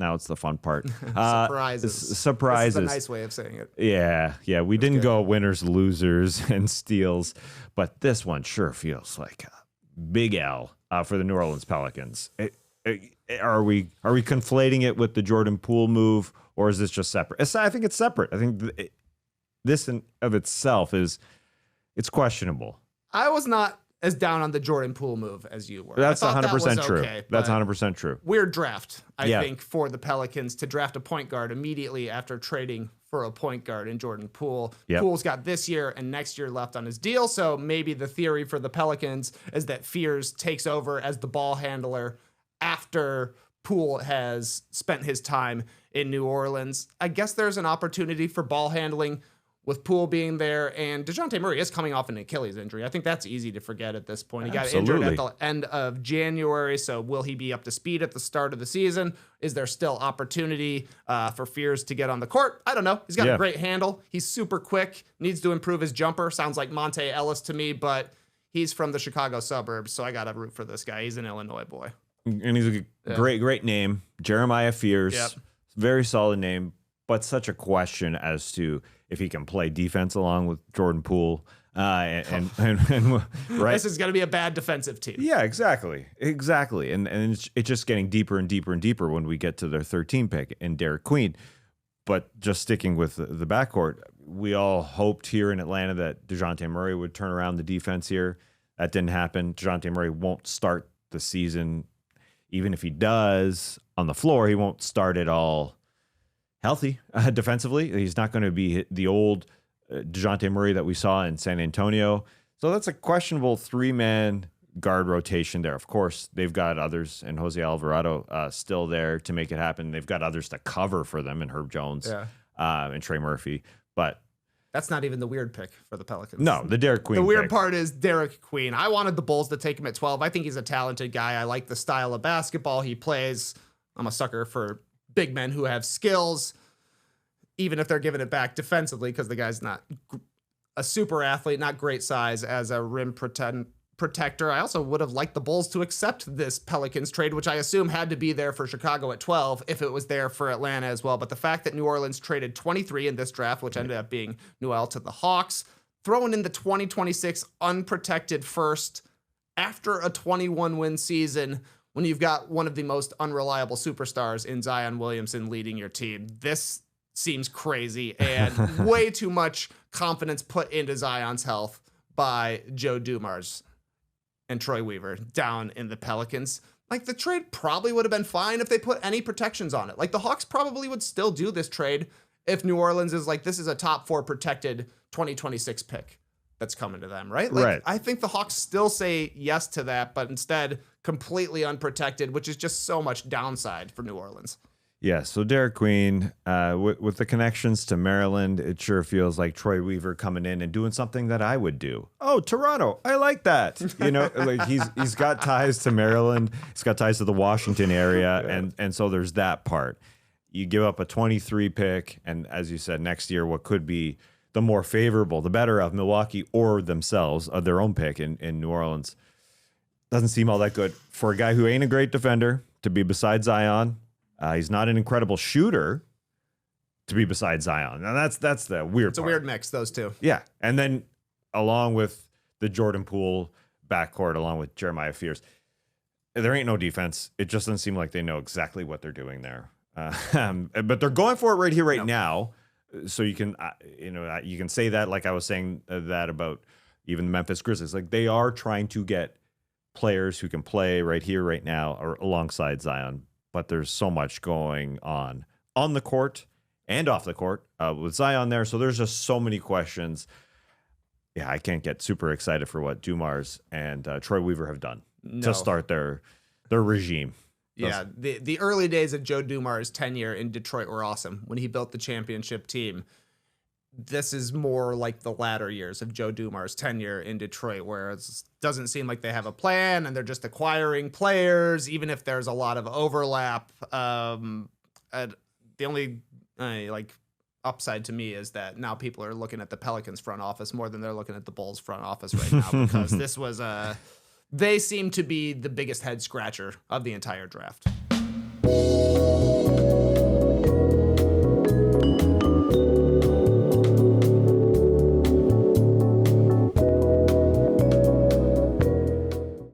Now it's the fun part. Surprises. Surprises. This is a nice way of saying it. Yeah. We didn't go winners, losers, and steals, but this one sure feels like a big L for the New Orleans Pelicans. Are we conflating it with the Jordan Poole move, or is this just separate? I think it's separate. I think this in of itself it's questionable. I was not as down on the Jordan Poole move as you were. That's 100% true. Okay, That's 100% true. Weird draft, I think, for the Pelicans to draft a point guard immediately after trading for a point guard in Jordan Poole. Yep. Poole's got this year and next year left on his deal, so maybe the theory for the Pelicans is that Fears takes over as the ball handler after Poole has spent his time in New Orleans. I guess there's an opportunity for ball handling with Poole being there, and DeJounte Murray is coming off an Achilles injury. I think that's easy to forget at this point. He got injured at the end of January, so will he be up to speed at the start of the season? Is there still opportunity for Fears to get on the court? I don't know. He's got a great handle. He's super quick, needs to improve his jumper. Sounds like Monte Ellis to me, but he's from the Chicago suburbs, so I got to root for this guy. He's an Illinois boy. And he's a great name, Jeremiah Fears. Yep. Very solid name, but such a question as to if he can play defense along with Jordan Poole. Right? This is going to be a bad defensive team. Yeah, exactly. And it's just getting deeper and deeper and deeper when we get to their 13 pick and Derek Queen. But just sticking with the backcourt, we all hoped here in Atlanta that DeJounte Murray would turn around the defense here. That didn't happen. DeJounte Murray won't start the season. Even if he does on the floor, he won't start at all healthy defensively. He's not going to be the old DeJounte Murray that we saw in San Antonio. So that's a questionable three-man guard rotation there. Of course, they've got others, and Jose Alvarado still there to make it happen. They've got others to cover for them, and Herb Jones and Trey Murphy. But that's not even the weird pick for the Pelicans. No, the Derek Queen The weird part is Derek Queen. I wanted the Bulls to take him at 12. I think he's a talented guy. I like the style of basketball he plays. I'm a sucker for big men who have skills, even if they're giving it back defensively, because the guy's not a super athlete, not great size as a rim protector. I also would have liked the Bulls to accept this Pelicans trade, which I assume had to be there for Chicago at 12 if it was there for Atlanta as well. But the fact that New Orleans traded 23 in this draft, which ended up being Noel to the Hawks, throwing in the 2026 unprotected first after a 21-win season when you've got one of the most unreliable superstars in Zion Williamson leading your team. This seems crazy and way too much confidence put into Zion's health by Joe Dumars and Troy Weaver down in the Pelicans. Like, the trade probably would have been fine if they put any protections on it. Like, the Hawks probably would still do this trade if New Orleans is like, this is a top 4 protected 2026 pick that's coming to them, right? Like, right. I think the Hawks still say yes to that, but instead completely unprotected, which is just so much downside for New Orleans. Yeah, so Derek Queen, with the connections to Maryland, it sure feels like Troy Weaver coming in and doing something that I would do. Oh, Toronto, I like that. You know, like he's got ties to Maryland, he's got ties to the Washington area, and so there's that part. You give up a 23 pick, and as you said, next year what could be the more favorable, the better of Milwaukee or themselves, of their own pick in New Orleans. Doesn't seem all that good for a guy who ain't a great defender to be beside Zion. He's not an incredible shooter to be beside Zion. Now that's the weird part. It's a weird mix, those two. Yeah. And then along with the Jordan Poole backcourt, along with Jeremiah Fears, there ain't no defense. It just doesn't seem like they know exactly what they're doing there. But they're going for it right here, right now. So you can, you can say that, like I was saying that about even the Memphis Grizzlies. Like, they are trying to get players who can play right here, right now, or alongside Zion. But there's so much going on the court and off the court with Zion there. So there's just so many questions. Yeah, I can't get super excited for what Dumars and Troy Weaver have done to start their regime. Yeah, the early days of Joe Dumars' tenure in Detroit were awesome when he built the championship team. This is more like the latter years of Joe Dumars' tenure in Detroit, where it doesn't seem like they have a plan and they're just acquiring players, even if there's a lot of overlap. The only upside to me is that now people are looking at the Pelicans front office more than they're looking at the Bulls front office right now, because this was they seem to be the biggest head scratcher of the entire draft.